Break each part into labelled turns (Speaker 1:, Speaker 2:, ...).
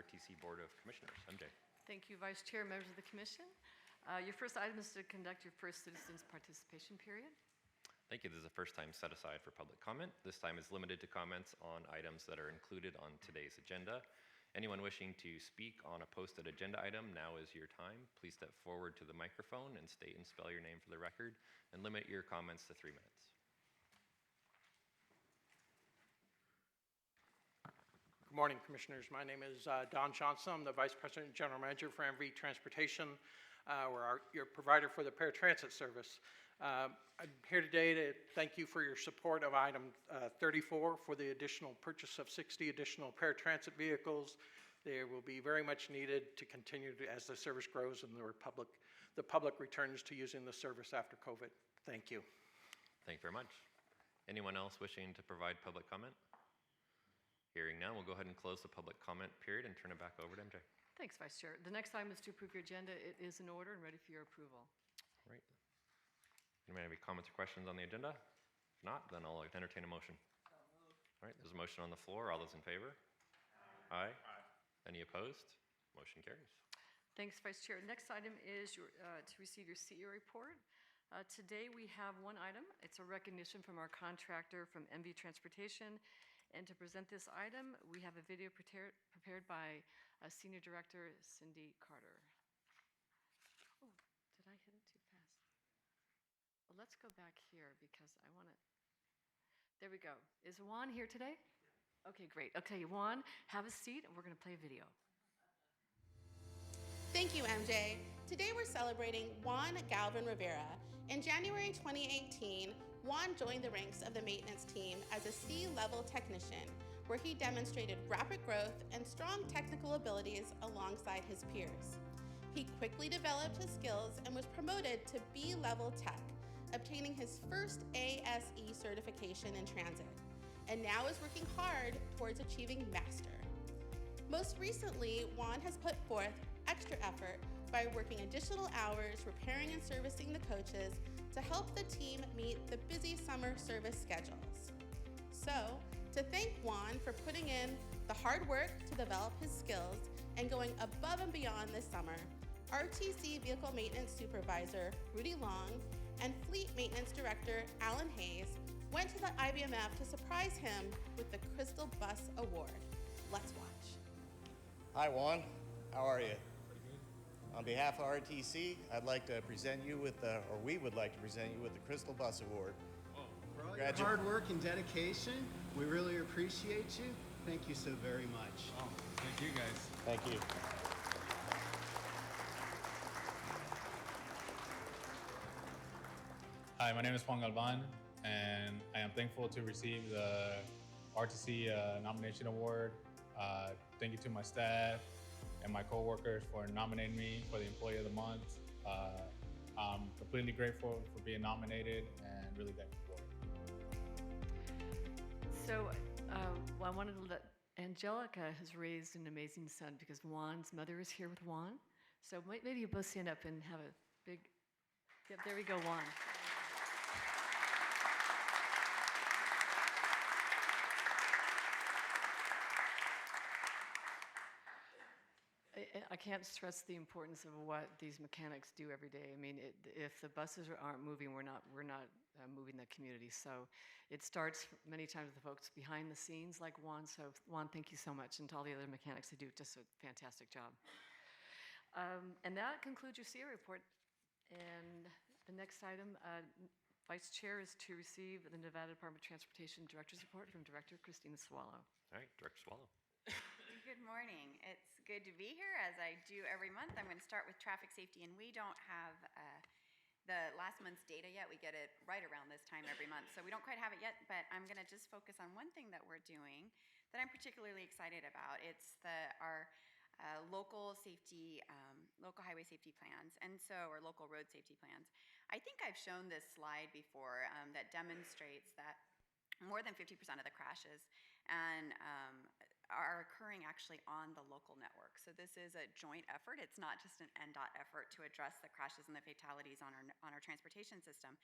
Speaker 1: RTC Board of Commissioners. MJ.
Speaker 2: Thank you, Vice Chair, members of the Commission. Your first item is to conduct your first citizens participation period.
Speaker 1: Thank you. This is the first time set aside for public comment. This time is limited to comments on items that are included on today's agenda. Anyone wishing to speak on a posted agenda item, now is your time. Please step forward to the microphone and state and spell your name for the record, and limit your comments to 3 minutes.
Speaker 3: Good morning, Commissioners. My name is Don Johnson. I'm the Vice President and General Manager for MV Transportation. We're your provider for the paratransit service. I'm here today to thank you for your support of item 34 for the additional purchase of 60 additional paratransit vehicles. They will be very much needed to continue as the service grows and the public returns to using the service after COVID. Thank you.
Speaker 1: Thank you very much. Anyone else wishing to provide public comment? Hearing none, we'll go ahead and close the public comment period and turn it back over to MJ.
Speaker 2: Thanks, Vice Chair. The next item is to approve your agenda. It is in order and ready for your approval.
Speaker 1: All right. Anyone have any comments or questions on the agenda? If not, then I'll entertain a motion. All right, there's a motion on the floor. All those in favor? Aye. Aye. Any opposed? Motion carries.
Speaker 2: Thanks, Vice Chair. Next item is to receive your CEO report. Today we have one item. It's a recognition from our contractor from MV Transportation. And to present this item, we have a video prepared by Senior Director Cindy Carter. Oh, did I hit it too fast? Well, let's go back here because I want to. There we go. Is Juan here today? Okay, great. Okay, Juan, have a seat and we're going to play a video.
Speaker 4: Thank you, MJ. Today we're celebrating Juan Galvin Rivera. In January 2018, Juan joined the ranks of the maintenance team as a C-level technician, where he demonstrated rapid growth and strong technical abilities alongside his peers. He quickly developed his skills and was promoted to B-level tech, obtaining his first ASE certification in transit, and now is working hard towards achieving master. Most recently, Juan has put forth extra effort by working additional hours repairing and servicing the coaches to help the team meet the busy summer service schedules. So, to thank Juan for putting in the hard work to develop his skills and going above and beyond this summer, RTC Vehicle Maintenance Supervisor Rudy Long and Fleet Maintenance Director Alan Hayes went to the IBMF to surprise him with the Crystal Bus Award. Let's watch.
Speaker 5: Hi Juan, how are you? On behalf of RTC, I'd like to present you with we would like to present you with the Crystal Bus Award.
Speaker 6: For all your hard work and dedication, we really appreciate you. Thank you so very much.
Speaker 7: Oh, thank you guys.
Speaker 5: Thank you.
Speaker 7: Hi, my name is Juan Galvan, and I am thankful to receive the RTC nomination award. Thank you to my staff and my coworkers for nominating me for the Employee of the Month. I'm completely grateful for being nominated and really thankful for it.
Speaker 2: So I wanted to let Angelica has raised an amazing son because Juan's mother is here with Juan. So maybe you both stand up and have a big, yep, there we go, Juan. I can't stress the importance of what these mechanics do every day. I mean, if the buses aren't moving, we're not moving the community. So it starts many times with the folks behind the scenes like Juan. So Juan, thank you so much, and to all the other mechanics who do just a fantastic job. And that concludes your CEO report. And the next item, Vice Chair, is to receive the Nevada Department of Transportation Director's Report from Director Christina Swallow.
Speaker 1: All right, Director Swallow.
Speaker 8: Good morning. It's good to be here as I do every month. I'm going to start with traffic safety, and we don't have the last month's data yet. We get it right around this time every month, so we don't quite have it yet, but I'm going to just focus on one thing that we're doing that I'm particularly excited about. It's our local safety, local highway safety plans, or local road safety plans. I think I've shown this slide before that demonstrates that more than 50% of the crashes are occurring actually on the local network. So this is a joint effort. It's not just an NDOT effort to address the crashes and the fatalities on our transportation system.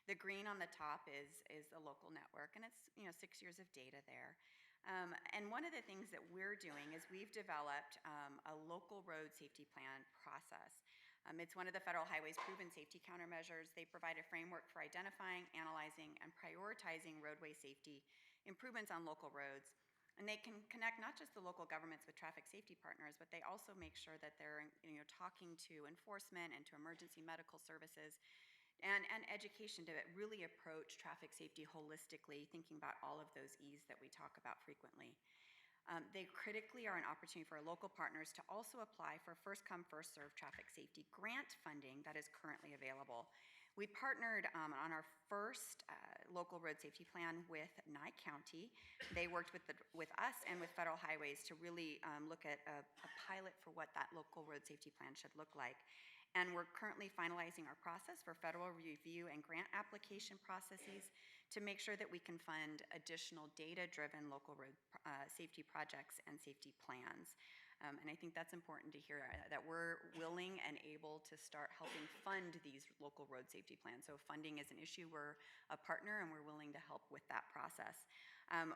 Speaker 8: The green on the top is the local network, and it's 6 years of data there. And one of the things that we're doing is we've developed a local road safety plan process. It's one of the Federal Highway's proven safety countermeasures. They provide a framework for identifying, analyzing, and prioritizing roadway safety improvements on local roads. And they can connect not just the local governments with traffic safety partners, but they also make sure that they're talking to enforcement and to emergency medical services and education to really approach traffic safety holistically, thinking about all of those E's that we talk about frequently. They critically are an opportunity for our local partners to also apply for first-come, first-served traffic safety grant funding that is currently available. We partnered on our first local road safety plan with Nye County. They worked with us and with Federal Highways to really look at a pilot for what that local road safety plan should look like. And we're currently finalizing our process for federal review and grant application processes to make sure that we can fund additional data-driven local road safety projects and safety plans. And I think that's important to hear, that we're willing and able to start helping fund these local road safety plans. So if funding is an issue, we're a partner and we're willing to help with that process.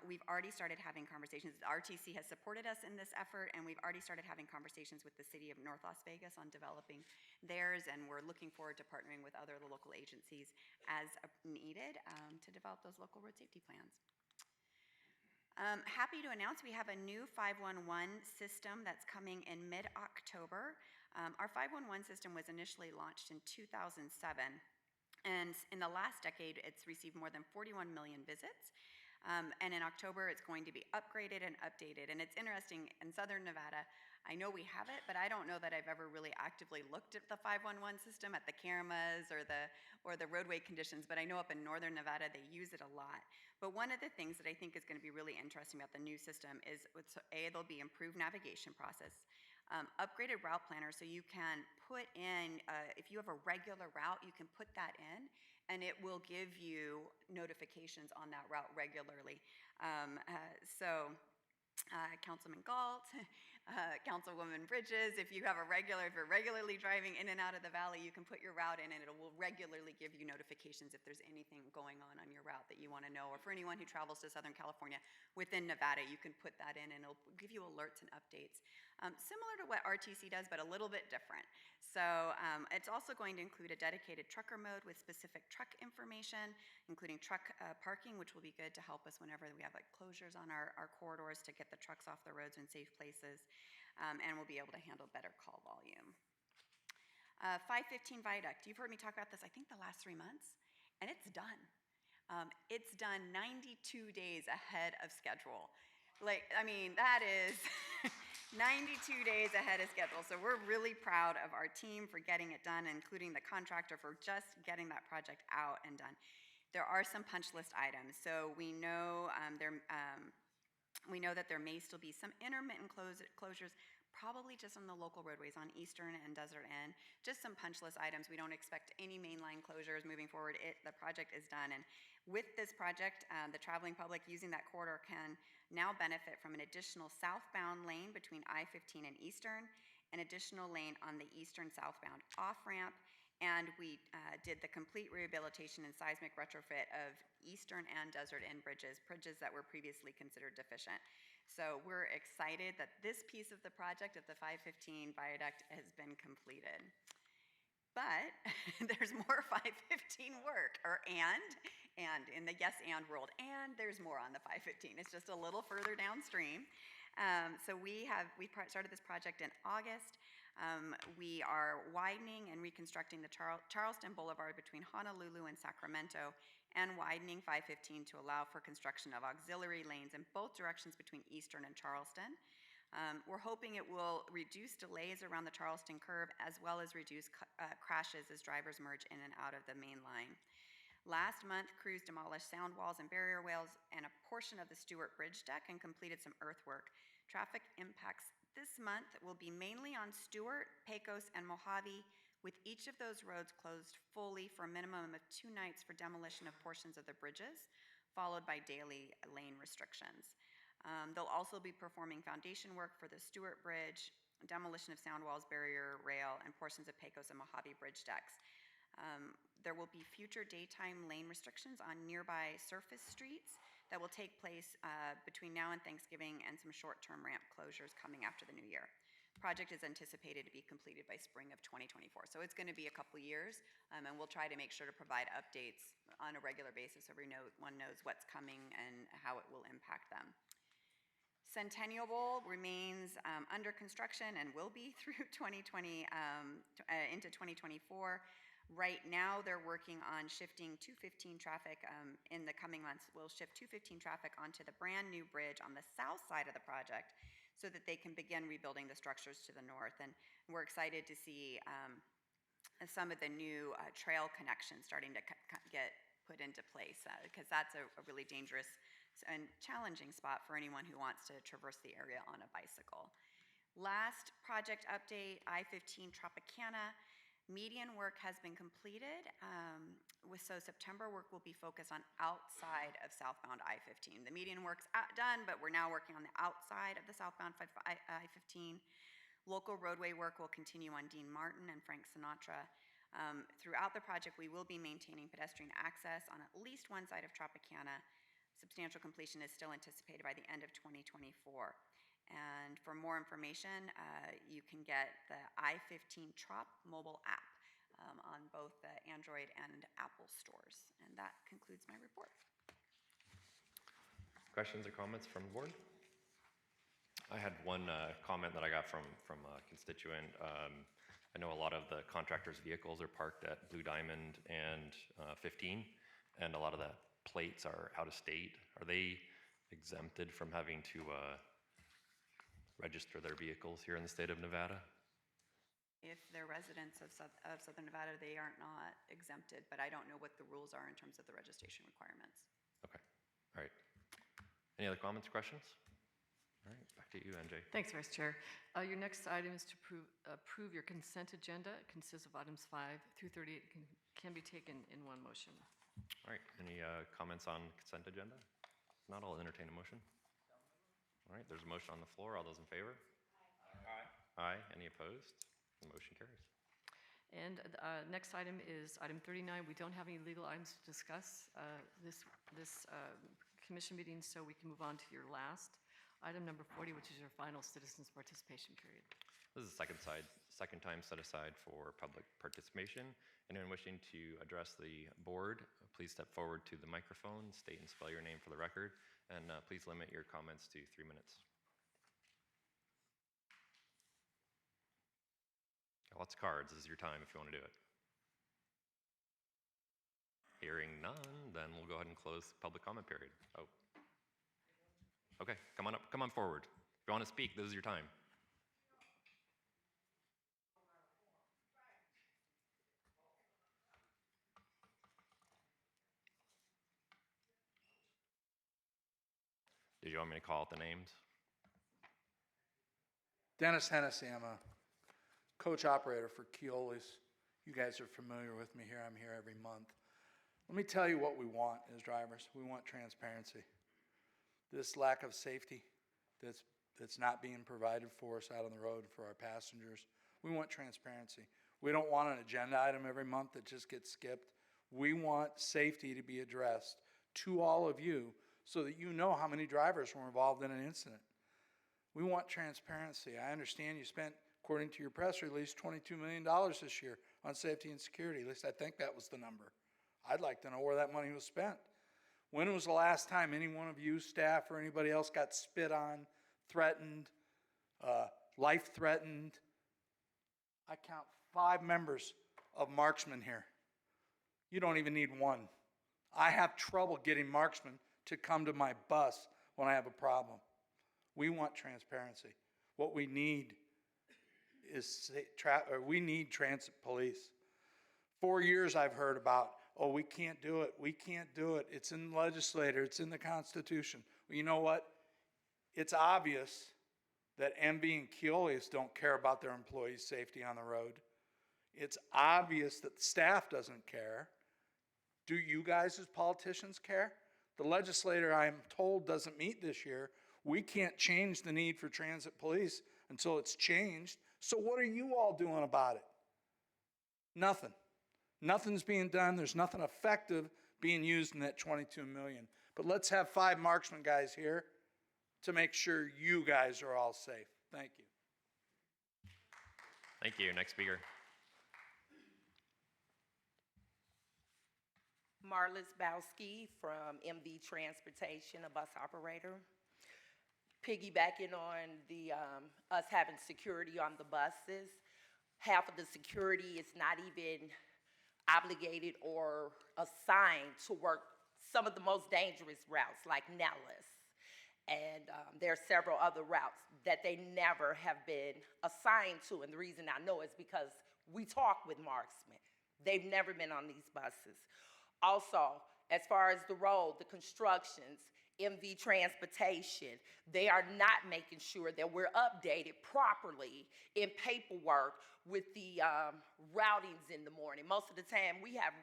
Speaker 8: We've already started having conversations. RTC has supported us in this effort, and we've already started having conversations with the city of North Las Vegas on developing theirs, and we're looking forward to partnering with other local agencies as needed to develop those local road safety plans. Happy to announce we have a new 511 system that's coming in mid-October. Our 511 system was initially launched in 2007, and in the last decade, it's received more than 41 million visits. And in October, it's going to be upgraded and updated. And it's interesting, in Southern Nevada, I know we have it, but I don't know that I've ever really actively looked at the 511 system, at the cameras or the roadway conditions, but I know up in Northern Nevada, they use it a lot. But one of the things that I think is going to be really interesting about the new system is, there'll be improved navigation process, upgraded route planner, so you can put in, if you have a regular route, you can put that in, and it will give you notifications on that route regularly. Councilman Galt, Councilwoman Bridges, if you're regularly driving in and out of the valley, you can put your route in and it will regularly give you notifications if there's anything going on your route that you want to know. Or for anyone who travels to Southern California within Nevada, you can put that in and it'll give you alerts and updates. Similar to what RTC does, but a little bit different. So it's also going to include a dedicated trucker mode with specific truck information, including truck parking, which will be good to help us whenever we have closures on our corridors to get the trucks off the roads in safe places, and we'll be able to handle better call volume. 515 Viaduct, you've heard me talk about this, I think the last 3 months, and it's done. It's done 92 days ahead of schedule. That is 92 days ahead of schedule. So we're really proud of our team for getting it done, including the contractor for just getting that project out and done. There are some punch list items. So we know that there may still be some intermittent closures, probably just on the local roadways on Eastern and Desert End. Just some punch list items. We don't expect any mainline closures moving forward. The project is done. And with this project, the traveling public using that corridor can now benefit from an additional southbound lane between I-15 and Eastern, an additional lane on the Eastern southbound off-ramp, and we did the complete rehabilitation and seismic retrofit of Eastern and Desert End bridges that were previously considered deficient. So we're excited that this piece of the project of the 515 viaduct has been completed. But there's more 515 work, and in the yes and world, and there's more on the 515. It's just a little further downstream. So we started this project in August. We are widening and reconstructing the Charleston Boulevard between Honolulu and Sacramento, and widening 515 to allow for construction of auxiliary lanes in both directions between Eastern and Charleston. We're hoping it will reduce delays around the Charleston curve, as well as reduce crashes as drivers merge in and out of the main line. Last month, crews demolished sound walls and barrier rails and a portion of the Stewart Bridge deck and completed some earthwork. Traffic impacts this month will be mainly on Stewart, Pecos, and Mojave, with each of those roads closed fully for a minimum of 2 nights for demolition of portions of the bridges, followed by daily lane restrictions. They'll also be performing foundation work for the Stewart Bridge, demolition of sound walls, barrier rail, and portions of Pecos and Mojave bridge decks. There will be future daytime lane restrictions on nearby surface streets that will take place between now and Thanksgiving, and some short-term ramp closures coming after the new year. Project is anticipated to be completed by spring of 2024. So it's going to be a couple years, and we'll try to make sure to provide updates on a regular basis so everyone knows what's coming and how it will impact them. Centennial Bowl remains under construction and will be through 2020 into 2024. Right now, they're working on shifting 215 traffic in the coming months. We'll shift 215 traffic onto the brand new bridge on the south side of the project, so that they can begin rebuilding the structures to the north. And we're excited to see some of the new trail connections starting to get put into place, because that's a really dangerous and challenging spot for anyone who wants to traverse the area on a bicycle. Last project update, I-15 Tropicana. Median work has been completed, so September work will be focused on outside of southbound I-15. The median work's done, but we're now working on the outside of the southbound I-15. Local roadway work will continue on Dean Martin and Frank Sinatra. Throughout the project, we will be maintaining pedestrian access on at least one side of Tropicana. Substantial completion is still anticipated by the end of 2024. And for more information, you can get the I-15 Trop mobile app on both the Android and Apple stores. And that concludes my report.
Speaker 1: Questions or comments from the board? I had one comment that I got from a constituent. I know a lot of the contractors' vehicles are parked at Blue Diamond and 15, and a lot of the plates are out of state. Are they exempted from having to register their vehicles here in the state of Nevada?
Speaker 8: If they're residents of Southern Nevada, they are not exempted, but I don't know what the rules are in terms of the registration requirements.
Speaker 1: Okay, all right. Any other comments, questions? All right, back to you, NJ.
Speaker 2: Thanks, Vice Chair. Your next item is to approve your consent agenda. It consists of items 5 through 38, can be taken in one motion.
Speaker 1: All right, any comments on consent agenda? If not, I'll entertain a motion. All right, there's a motion on the floor. All those in favor? Aye. Aye. Any opposed? The motion carries.
Speaker 2: And next item is item 39. We don't have any legal items to discuss this commission meeting, so we can move on to your last item, number 40, which is your final citizens participation period.
Speaker 1: This is the second time set aside for public participation. Anyone wishing to address the board, please step forward to the microphone, state and spell your name for the record, and please limit your comments to 3 minutes. Got lots of cards. This is your time if you want to do it. Hearing none, then we'll go ahead and close the public comment period. Oh. Okay, come on up, come on forward. If you want to speak, this is your time. Did you want me to call out the names?
Speaker 9: Dennis Hennessy, I'm a coach operator for Keolis. You guys are familiar with me here. I'm here every month. Let me tell you what we want as drivers. We want transparency. This lack of safety that's not being provided for us out on the road for our passengers. We want transparency. We don't want an agenda item every month that just gets skipped. We want safety to be addressed to all of you so that you know how many drivers were involved in an incident. We want transparency. I understand you spent, according to your press release, $22 million this year on safety and security. At least I think that was the number. I'd like to know where that money was spent. When was the last time any one of you, staff, or anybody else got spit on, threatened, life threatened? I count 5 members of marksmen here. You don't even need one. I have trouble getting marksmen to come to my bus when I have a problem. We want transparency. What we need is we need transit police. 4 years I've heard about, oh, we can't do it. We can't do it. It's in the legislature. It's in the Constitution. Well, you know what? It's obvious that MV and Keolis don't care about their employees' safety on the road. It's obvious that the staff doesn't care. Do you guys as politicians care? The legislature, I'm told, doesn't meet this year. We can't change the need for transit police until it's changed. So what are you all doing about it? Nothing. Nothing's being done. There's nothing effective being used in that $22 million. But let's have 5 marksman guys here to make sure you guys are all safe. Thank you.
Speaker 1: Thank you. Next speaker.
Speaker 10: Marlis Bowski from MV Transportation, a bus operator. Piggybacking on the us having security on the buses, half of the security is not even obligated or assigned to work some of the most dangerous routes like Nellis. And there are several other routes that they never have been assigned to. And the reason I know is because we talk with marksmen. They've never been on these buses. Also, as far as the road, the constructions, MV Transportation, they are not making sure that we're updated properly in paperwork with the routings in the morning. Most of the time, we have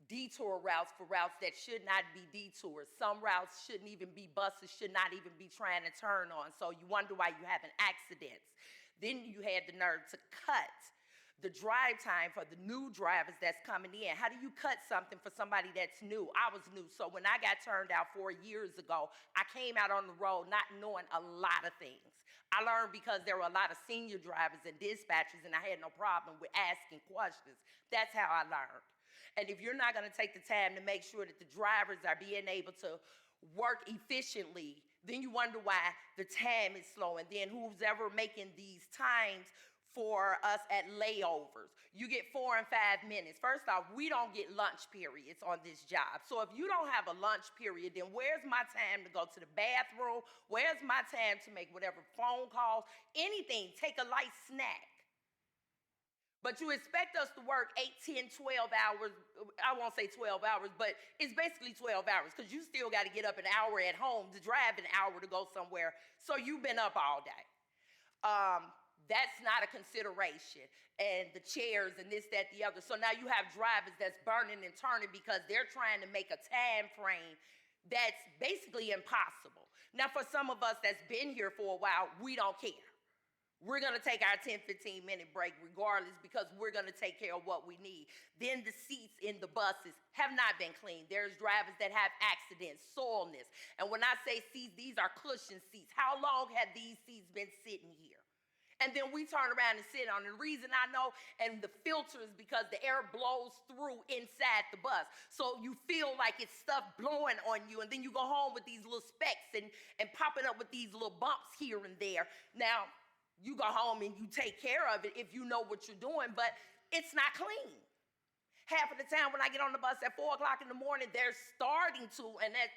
Speaker 10: detour routes for routes that should not be detours. Some routes shouldn't even be buses, should not even be trying to turn on. So you wonder why you're having accidents. Then you had the nerve to cut the drive time for the new drivers that's coming in. How do you cut something for somebody that's new? I was new, so when I got turned out 4 years ago, I came out on the road not knowing a lot of things. I learned because there were a lot of senior drivers and dispatchers, and I had no problem with asking questions. That's how I learned. And if you're not gonna take the time to make sure that the drivers are being able to work efficiently, then you wonder why the time is slow. And then who's ever making these times for us at layovers. You get 4 and 5 minutes. First off, we don't get lunch periods on this job. So if you don't have a lunch period, then where's my time to go to the bathroom? Where's my time to make whatever phone calls? Anything, take a light snack. But you expect us to work 8, 10, 12 hours. I won't say 12 hours, but it's basically 12 hours because you still got to get up an hour at home to drive an hour to go somewhere. So you've been up all day. That's not a consideration. And the chairs and this, that, the other. So now you have drivers that's burning and turning because they're trying to make a time frame that's basically impossible. Now for some of us that's been here for a while, we don't care. We're gonna take our 10, 15 minute break regardless because we're gonna take care of what we need. Then the seats in the buses have not been cleaned. There's drivers that have accidents, soreness. And when I say seats, these are cushion seats. How long have these seats been sitting here? And then we turn around and sit on it. The reason I know, and the filter is because the air blows through inside the bus. So you feel like it's stuff blowing on you, and then you go home with these little specks and popping up with these little bumps here and there. Now, you go home and you take care of it if you know what you're doing, but it's not clean. Half of the time when I get on the bus at 4 o'clock in the morning, they're starting to, and that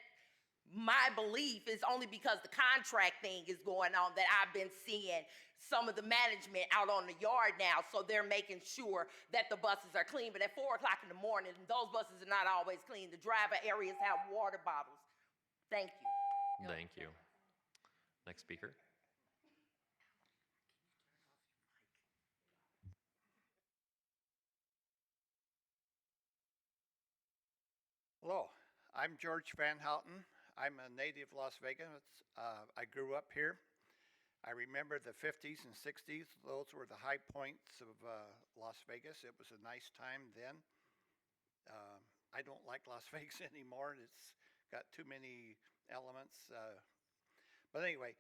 Speaker 10: my belief is only because the contract thing is going on that I've been seeing some of the management out on the yard now, so they're making sure that the buses are clean. But at 4 o'clock in the morning, those buses are not always clean. The driver areas have water bottles. Thank you.
Speaker 1: Thank you. Next speaker.
Speaker 11: Hello, I'm George Van Houten. I'm a native of Las Vegas. I grew up here. I remember the 50s and 60s. Those were the high points of Las Vegas. It was a nice time then. I don't like Las Vegas anymore. It's got too many elements. But anyway,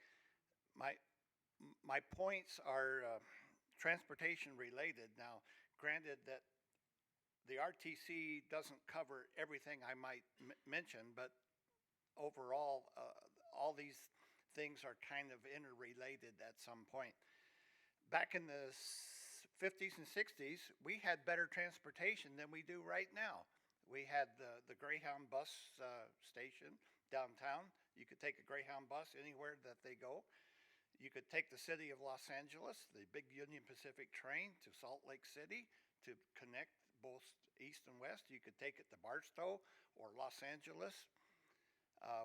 Speaker 11: my points are transportation related. Now, granted that the RTC doesn't cover everything I might mention, but overall, all these things are kind of interrelated at some point. Back in the 50s and 60s, we had better transportation than we do right now. We had the Greyhound bus station downtown. You could take a Greyhound bus anywhere that they go. You could take the city of Los Angeles, the big Union Pacific train to Salt Lake City to connect both east and west. You could take it to Barstow or Los Angeles.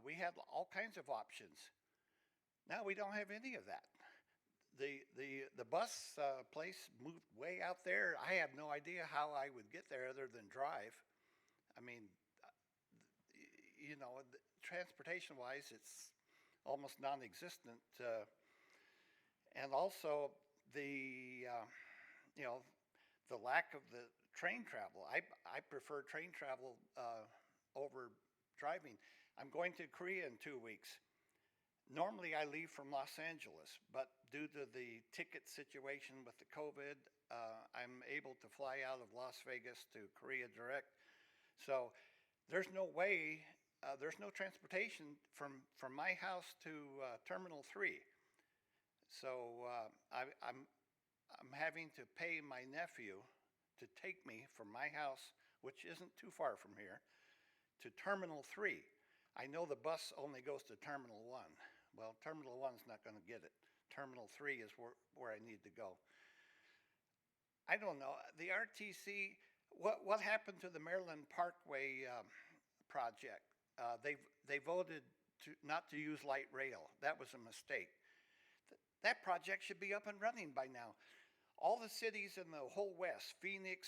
Speaker 11: We had all kinds of options. Now we don't have any of that. The bus place moved way out there. I have no idea how I would get there other than drive. I mean, you know, transportation-wise, it's almost non-existent. And also the lack of the train travel. I prefer train travel over driving. I'm going to Korea in 2 weeks. Normally I leave from Los Angeles, but due to the ticket situation with the COVID, I'm able to fly out of Las Vegas to Korea direct. So there's no way, there's no transportation from my house to Terminal 3. So I'm having to pay my nephew to take me from my house, which isn't too far from here, to Terminal 3. I know the bus only goes to Terminal 1. Well, Terminal 1's not going to get it. Terminal 3 is where I need to go. I don't know. The RTC, what happened to the Maryland Parkway project? They voted not to use light rail. That was a mistake. That project should be up and running by now. All the cities in the whole West, Phoenix,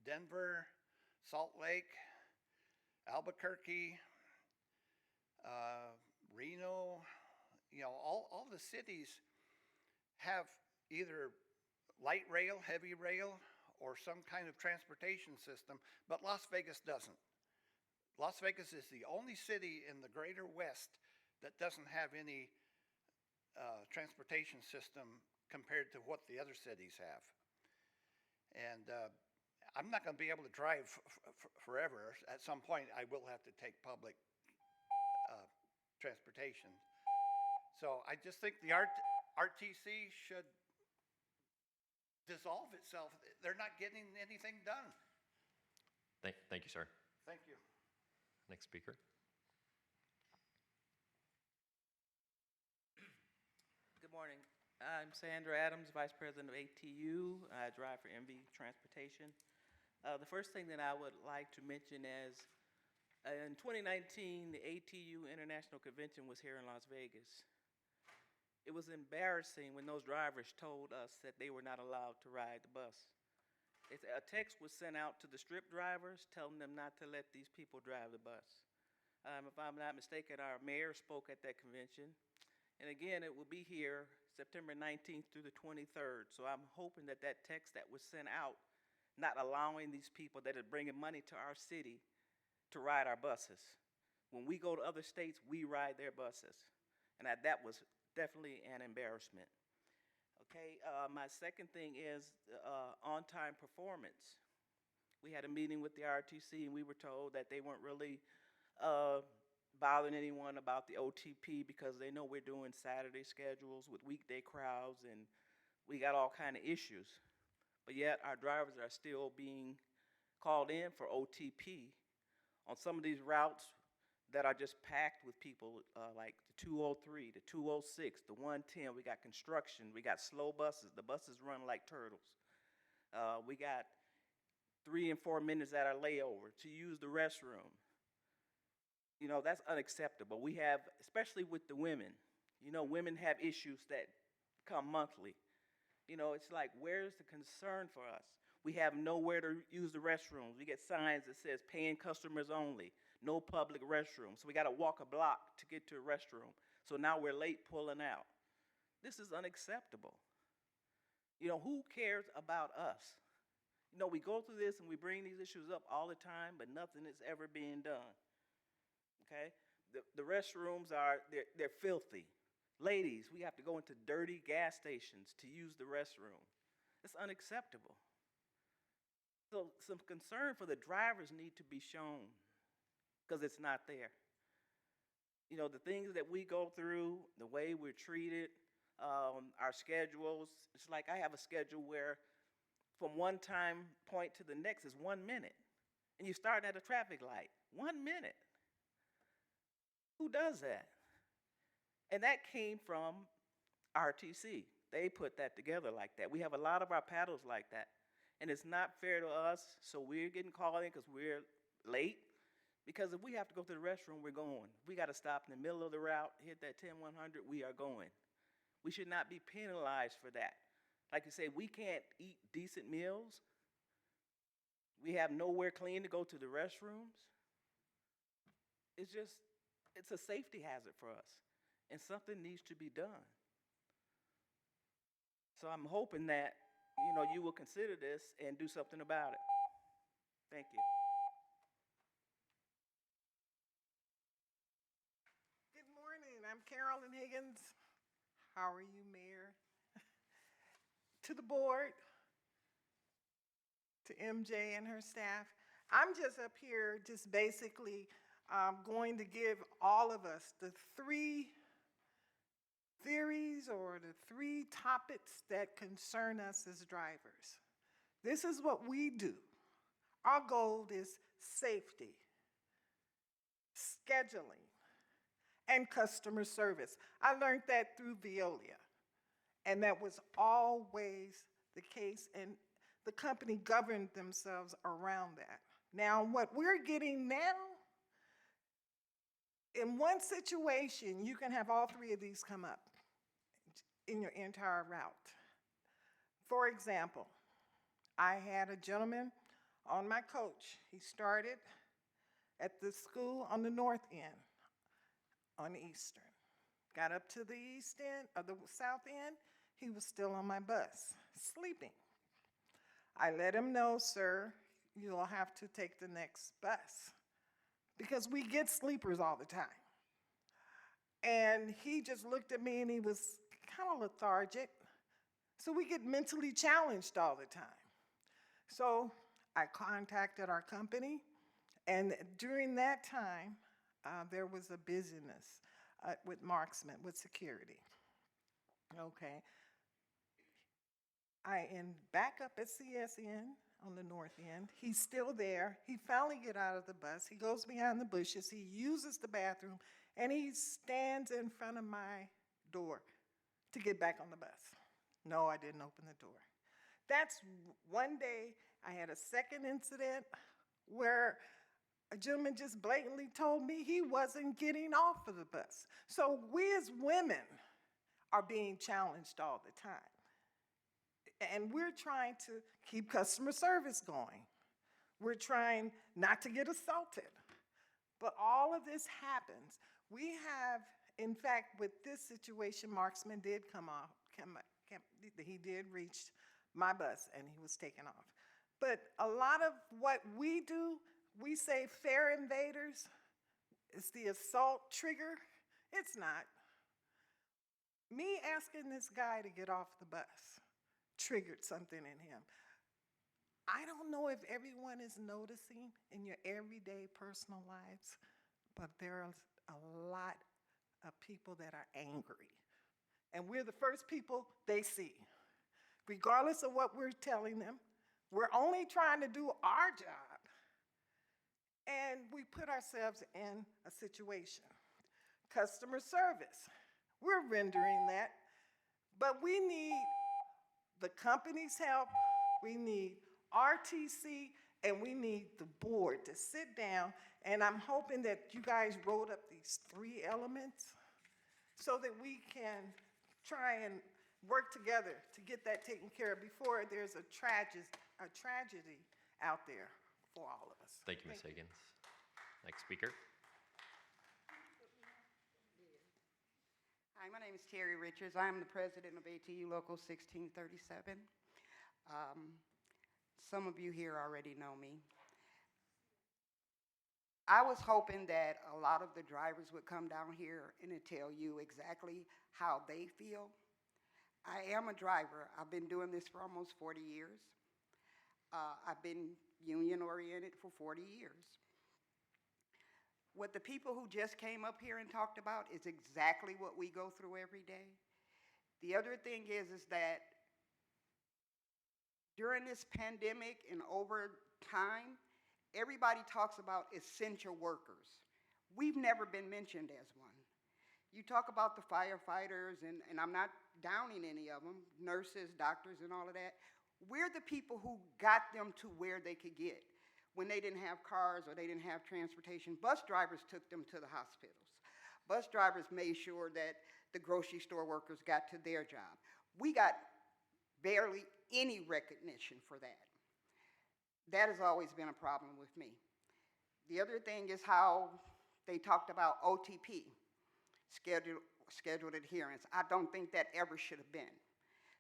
Speaker 11: Denver, Salt Lake, Albuquerque, Reno, all the cities have either light rail, heavy rail, or some kind of transportation system, but Las Vegas doesn't. Las Vegas is the only city in the greater West that doesn't have any transportation system compared to what the other cities have. And I'm not going to be able to drive forever. At some point, I will have to take public transportation. So I just think the RTC should dissolve itself. They're not getting anything done.
Speaker 1: Thank you, sir.
Speaker 11: Thank you.
Speaker 1: Next speaker.
Speaker 12: Good morning. I'm Sandra Adams, Vice President of ATU. I drive for MV Transportation. The first thing that I would like to mention is in 2019, the ATU International Convention was here in Las Vegas. It was embarrassing when those drivers told us that they were not allowed to ride the bus. A text was sent out to the strip drivers telling them not to let these people drive the bus. If I'm not mistaken, our mayor spoke at that convention. And again, it will be here September 19th through the 23rd. So I'm hoping that that text that was sent out, not allowing these people that are bringing money to our city to ride our buses. When we go to other states, we ride their buses. And that was definitely an embarrassment. Okay, my second thing is on-time performance. We had a meeting with the RTC and we were told that they weren't really bothering anyone about the OTP because they know we're doing Saturday schedules with weekday crowds and we got all kind of issues. But yet our drivers are still being called in for OTP on some of these routes that are just packed with people, like the 203, the 206, the 110. We got construction, we got slow buses. The buses run like turtles. We got 3 and 4 minutes at our layover to use the restroom. You know, that's unacceptable. We have, especially with the women, you know, women have issues that come monthly. You know, it's like, where's the concern for us? We have nowhere to use the restrooms. We get signs that says paying customers only, no public restrooms. So we got to walk a block to get to a restroom. So now we're late pulling out. This is unacceptable. You know, who cares about us? You know, we go through this and we bring these issues up all the time, but nothing is ever being done. Okay? The restrooms they're filthy. Ladies, we have to go into dirty gas stations to use the restroom. It's unacceptable. So some concern for the drivers need to be shown because it's not there. You know, the things that we go through, the way we're treated, our schedules, it's like I have a schedule where from one time point to the next is 1 minute. And you start at a traffic light, 1 minute. Who does that? And that came from RTC. They put that together like that. We have a lot of our paddles like that. And it's not fair to us, so we're getting called in because we're late. Because if we have to go to the restroom, we're going. If we got to stop in the middle of the route, hit that 10-100, we are going. We should not be penalized for that. Like you say, we can't eat decent meals. We have nowhere clean to go to the restrooms. It's a safety hazard for us. And something needs to be done. So I'm hoping that, you know, you will consider this and do something about it. Thank you.
Speaker 13: I'm Carolyn Higgins. How are you, Mayor? To the board, to MJ and her staff. I'm just up here just basically going to give all of us the 3 theories or the 3 topics that concern us as drivers. This is what we do. Our goal is safety, scheduling, and customer service. I learned that through Veolia, and that was always the case, and the company governed themselves around that. Now, what we're getting now, in one situation, you can have all 3 of these come up in your entire route. For example, I had a gentleman on my coach. He started at the school on the north end, on Eastern. Got up to the east end, or the south end, he was still on my bus, sleeping. I let him know, sir, you'll have to take the next bus, because we get sleepers all the time. And he just looked at me and he was kind of lethargic. So we get mentally challenged all the time. So I contacted our company, and during that time, there was a busyness with marksmen, with security. Okay. I am back up at CSN on the north end. He's still there. He finally gets out of the bus. He goes behind the bushes. He uses the bathroom, and he stands in front of my door to get back on the bus. No, I didn't open the door. That's one day. I had a second incident where a gentleman just blatantly told me he wasn't getting off of the bus. So we as women are being challenged all the time. And we're trying to keep customer service going. We're trying not to get assaulted. But all of this happens. We have, in fact, with this situation, marksman did he did reach my bus and he was taken off. But a lot of what we do, we say fare invaders, is the assault trigger. It's not. Me asking this guy to get off the bus triggered something in him. I don't know if everyone is noticing in your everyday personal lives, but there are a lot of people that are angry. And we're the first people they see. Regardless of what we're telling them, we're only trying to do our job. And we put ourselves in a situation. Customer service, we're rendering that, but we need the company's help, we need RTC, and we need the board to sit down, and I'm hoping that you guys wrote up these 3 elements so that we can try and work together to get that taken care of before there's a tragedy out there for all of us.
Speaker 1: Thank you, Ms. Higgins. Next speaker.
Speaker 14: Hi, my name is Terry Richards. I'm the president of ATU Local 1637. Some of you here already know me. I was hoping that a lot of the drivers would come down here and tell you exactly how they feel. I am a driver. I've been doing this for almost 40 years. I've been union-oriented for 40 years. What the people who just came up here and talked about is exactly what we go through every day. The other thing is that during this pandemic and over time, everybody talks about essential workers. We've never been mentioned as one. You talk about the firefighters, and I'm not downing any of them, nurses, doctors, and all of that. We're the people who got them to where they could get. When they didn't have cars or they didn't have transportation, bus drivers took them to the hospitals. Bus drivers made sure that the grocery store workers got to their job. We got barely any recognition for that. That has always been a problem with me. The other thing is how they talked about OTP, scheduled adherence. I don't think that ever should have been.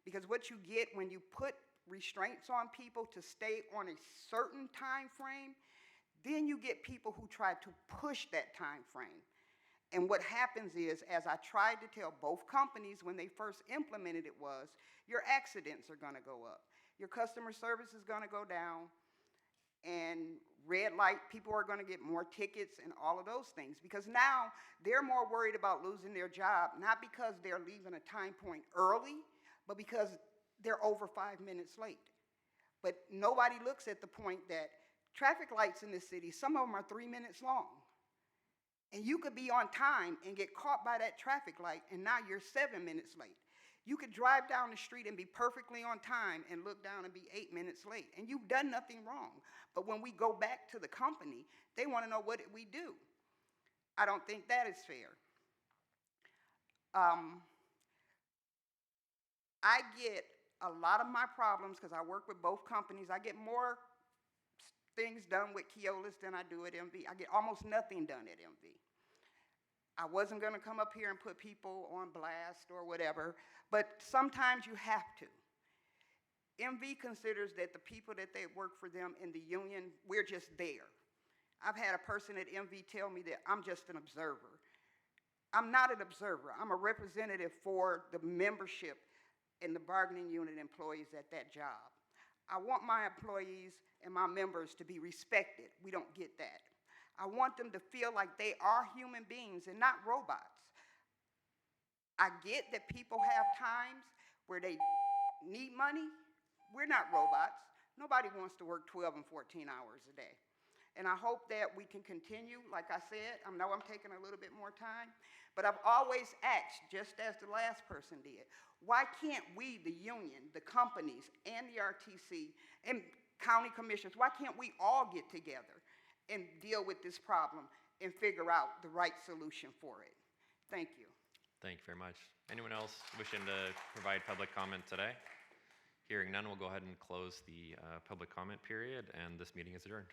Speaker 14: Because what you get when you put restraints on people to stay on a certain time frame, then you get people who try to push that time frame. And what happens is, as I tried to tell both companies when they first implemented it, was your accidents are going to go up. Your customer service is going to go down, and red light, people are going to get more tickets and all of those things, because now they're more worried about losing their job, not because they're leaving a time point early, but because they're over 5 minutes late. But nobody looks at the point that traffic lights in this city, some of them are 3 minutes long. And you could be on time and get caught by that traffic light, and now you're 7 minutes late. You could drive down the street and be perfectly on time and look down and be 8 minutes late, and you've done nothing wrong. But when we go back to the company, they want to know, what did we do? I don't think that is fair. I get a lot of my problems, because I work with both companies. I get more things done with Keolis than I do at MV. I get almost nothing done at MV. I wasn't going to come up here and put people on blast or whatever, but sometimes you have to. MV considers that the people that they work for them in the union, we're just there. I've had a person at MV tell me that I'm just an observer. I'm not an observer. I'm a representative for the membership and the bargaining unit employees at that job. I want my employees and my members to be respected. We don't get that. I want them to feel like they are human beings and not robots. I get that people have times where they need money. We're not robots. Nobody wants to work 12 and 14 hours a day. And I hope that we can continue. Like I said, I know I'm taking a little bit more time, but I've always asked, just as the last person did, why can't we, the union, the companies, and the RTC, and county commissioners, why can't we all get together and deal with this problem and figure out the right solution for it? Thank you.
Speaker 1: Thank you very much. Anyone else wishing to provide public comment today? Hearing none, we'll go ahead and close the public comment period, and this meeting is adjourned.